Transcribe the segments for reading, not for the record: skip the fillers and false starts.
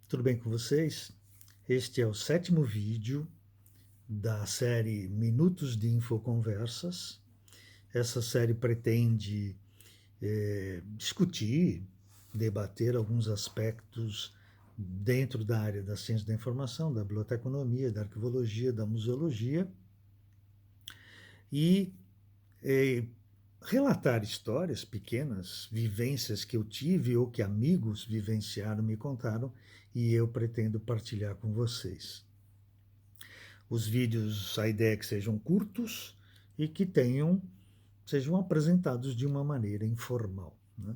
Tudo bem com vocês? Este é o 7º vídeo da série Minutos de Infoconversas. Essa série pretende discutir, debater alguns aspectos dentro da área da ciência da informação, da biblioteconomia, da arquivologia, da museologia e relatar histórias pequenas, vivências que eu tive ou que amigos vivenciaram, me contaram, e eu pretendo partilhar com vocês. Os vídeos, a ideia é que sejam curtos e que sejam apresentados de uma maneira informal, né?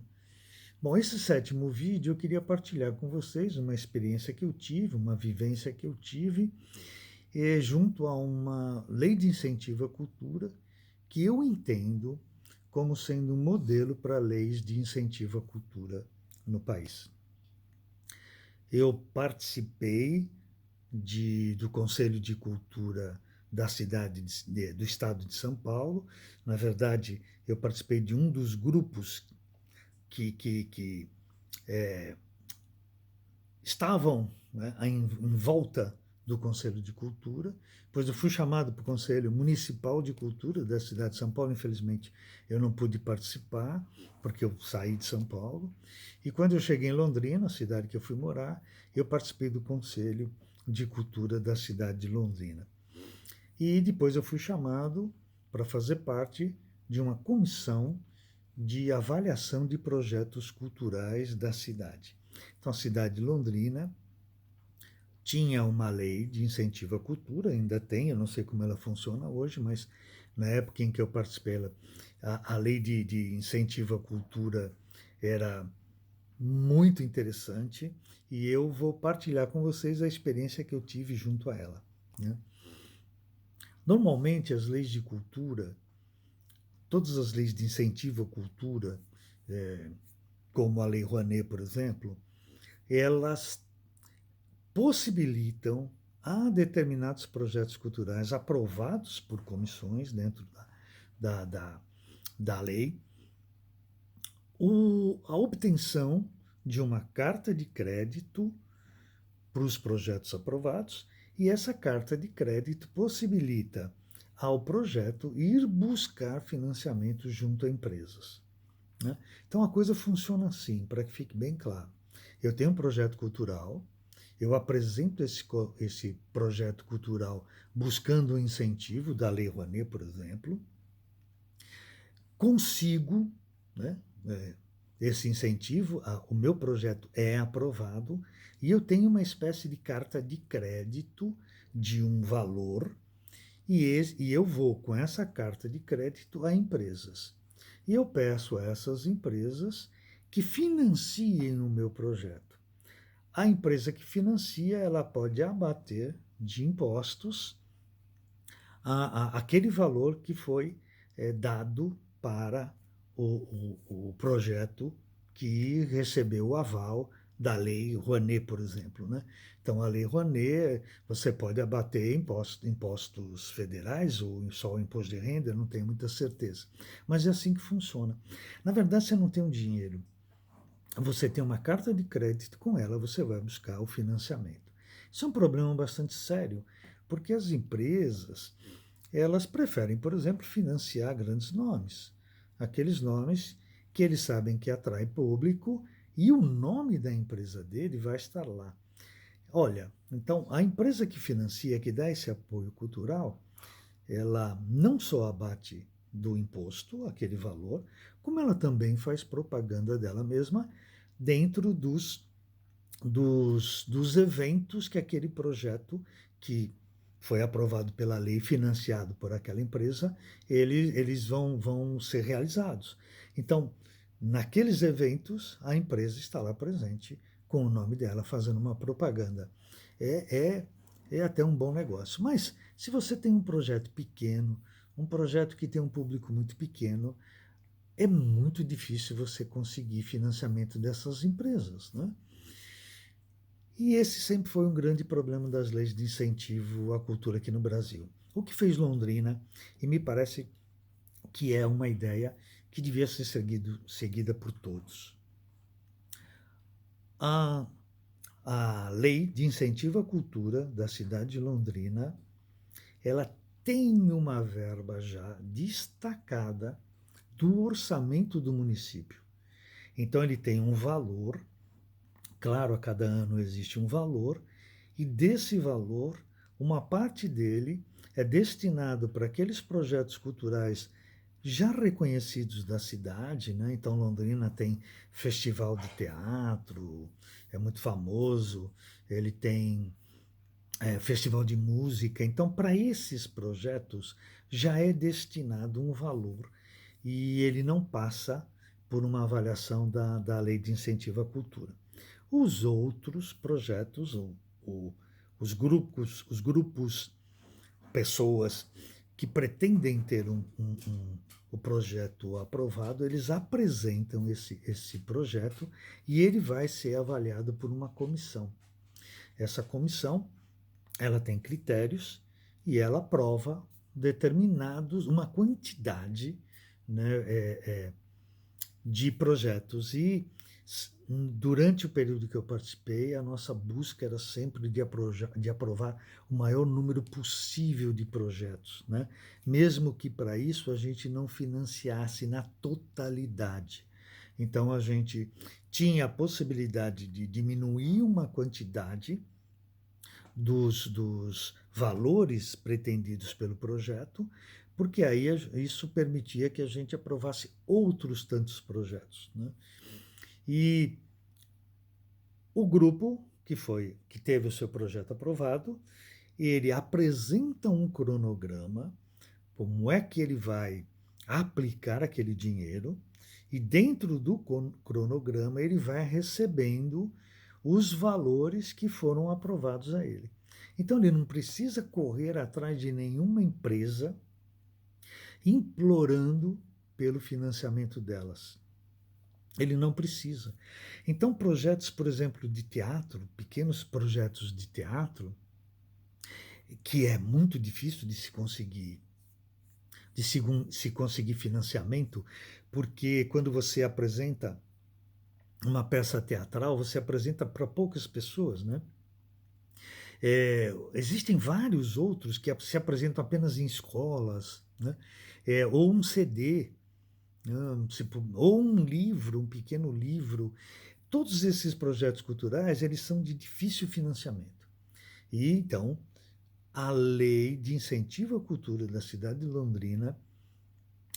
Bom, esse 7º vídeo eu queria partilhar com vocês uma experiência que eu tive, uma vivência que eu tive, junto a uma lei de incentivo à cultura que eu entendo como sendo um modelo para leis de incentivo à cultura no país. Eu participei do Conselho de Cultura da cidade do estado de São Paulo. Na verdade, eu participei de um dos grupos que estavam, né, em volta do Conselho de Cultura. Depois eu fui chamado para o Conselho Municipal de Cultura da cidade de São Paulo. Infelizmente, eu não pude participar, porque eu saí de São Paulo. E quando eu cheguei em Londrina, a cidade que eu fui morar, eu participei do Conselho de Cultura da cidade de Londrina. E depois eu fui chamado para fazer parte de uma comissão de avaliação de projetos culturais da cidade. Então, a cidade de Londrina tinha uma lei de incentivo à cultura, ainda tem, eu não sei como ela funciona hoje, mas na época em que eu participei, a lei de incentivo à cultura era muito interessante e eu vou partilhar com vocês a experiência que eu tive junto a ela, né? Normalmente, as leis de cultura, todas as leis de incentivo à cultura, como a Lei Rouanet, por exemplo, elas possibilitam a determinados projetos culturais aprovados por comissões dentro da lei a obtenção de uma carta de crédito para os projetos aprovados, e essa carta de crédito possibilita ao projeto ir buscar financiamento junto a empresas, né? Então a coisa funciona assim, para que fique bem claro. Eu tenho um projeto cultural, eu apresento esse projeto cultural buscando o incentivo da Lei Rouanet, por exemplo, consigo, né, esse incentivo, o meu projeto é aprovado e eu tenho uma espécie de carta de crédito de um valor e eu vou com essa carta de crédito a empresas. E eu peço a essas empresas que financiem o meu projeto. A empresa que financia, ela pode abater de impostos aquele valor que foi dado para o projeto que recebeu o aval da Lei Rouanet, por exemplo, né? Então, a Lei Rouanet, você pode abater impostos federais ou só o imposto de renda, eu não tenho muita certeza. Mas é assim que funciona. Na verdade, você não tem um dinheiro. Você tem uma carta de crédito, com ela você vai buscar o financiamento. Isso é um problema bastante sério, porque as empresas, elas preferem, por exemplo, financiar grandes nomes. Aqueles nomes que eles sabem que atrai público e o nome da empresa dele vai estar lá. Olha, então a empresa que financia, que dá esse apoio cultural, ela não só abate do imposto aquele valor, como ela também faz propaganda dela mesma dentro dos eventos que aquele projeto que foi aprovado pela lei, financiado por aquela empresa, eles vão ser realizados. Então, naqueles eventos, a empresa está lá presente com o nome dela, fazendo uma propaganda. É até um bom negócio. Mas, se você tem um projeto pequeno, um projeto que tem um público muito pequeno, é muito difícil você conseguir financiamento dessas empresas, né? E esse sempre foi um grande problema das leis de incentivo à cultura aqui no Brasil. O que fez Londrina, e me parece que é uma ideia que devia ser seguida por todos. a lei de incentivo à cultura da cidade de Londrina, ela tem uma verba já destacada do orçamento do município. Então ele tem um valor, claro, a cada ano existe um valor, e desse valor, uma parte dele é destinado para aqueles projetos culturais já reconhecidos da cidade, né? Então Londrina tem festival de teatro, é muito famoso, ele tem festival de música. Então, para esses projetos já é destinado um valor e ele não passa por uma avaliação da lei de incentivo à cultura. Os outros projetos, o, os grupos, pessoas que pretendem ter o projeto aprovado, eles apresentam esse projeto e ele vai ser avaliado por uma comissão. Essa comissão, ela tem critérios e ela aprova determinados, uma quantidade, né, de projetos. E durante o período que eu participei, a nossa busca era sempre de aprovar o maior número possível de projetos, né? Mesmo que para isso a gente não financiasse na totalidade. Então a gente tinha a possibilidade de diminuir uma quantidade dos valores pretendidos pelo projeto, porque aí isso permitia que a gente aprovasse outros tantos projetos, né? E o grupo que teve o seu projeto aprovado, ele apresenta um cronograma, como é que ele vai aplicar aquele dinheiro, e dentro do cronograma ele vai recebendo os valores que foram aprovados a ele. Então ele não precisa correr atrás de nenhuma empresa implorando pelo financiamento delas. Ele não precisa. Então, projetos, por exemplo, de teatro, pequenos projetos de teatro, que é muito difícil de se conseguir financiamento, porque quando você apresenta uma peça teatral, você apresenta para poucas pessoas, né? Existem vários outros que se apresentam apenas em escolas, né? Ou um CD, né? Ou um livro, um pequeno livro. Todos esses projetos culturais, eles são de difícil financiamento. E então, a lei de incentivo à cultura da cidade de Londrina,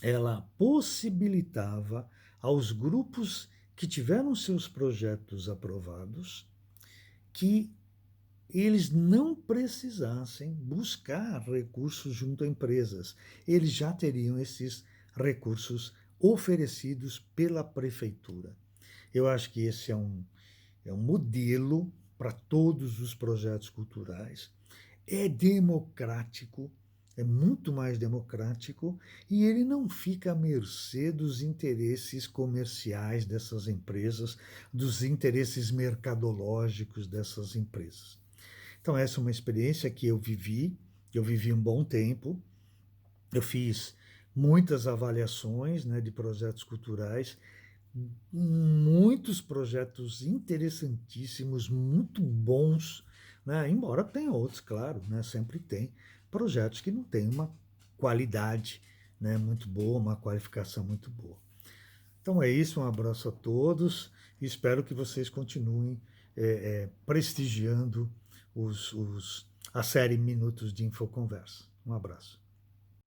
ela possibilitava aos grupos que tiveram seus projetos aprovados que eles não precisassem buscar recursos junto a empresas. Eles já teriam esses recursos oferecidos pela prefeitura. Eu acho que esse é um modelo para todos os projetos culturais. É democrático, é muito mais democrático, e ele não fica à mercê dos interesses comerciais dessas empresas, dos interesses mercadológicos dessas empresas. Então, essa é uma experiência que eu vivi um bom tempo, eu fiz muitas avaliações, né, de projetos culturais, muitos projetos interessantíssimos, muito bons, né? Embora tenha outros, claro, né? Sempre tem projetos que não têm uma qualidade, né, muito boa, uma qualificação muito boa. Então é isso, um abraço a todos e espero que vocês continuem prestigiando a série Minutos de Infoconversa. Um abraço.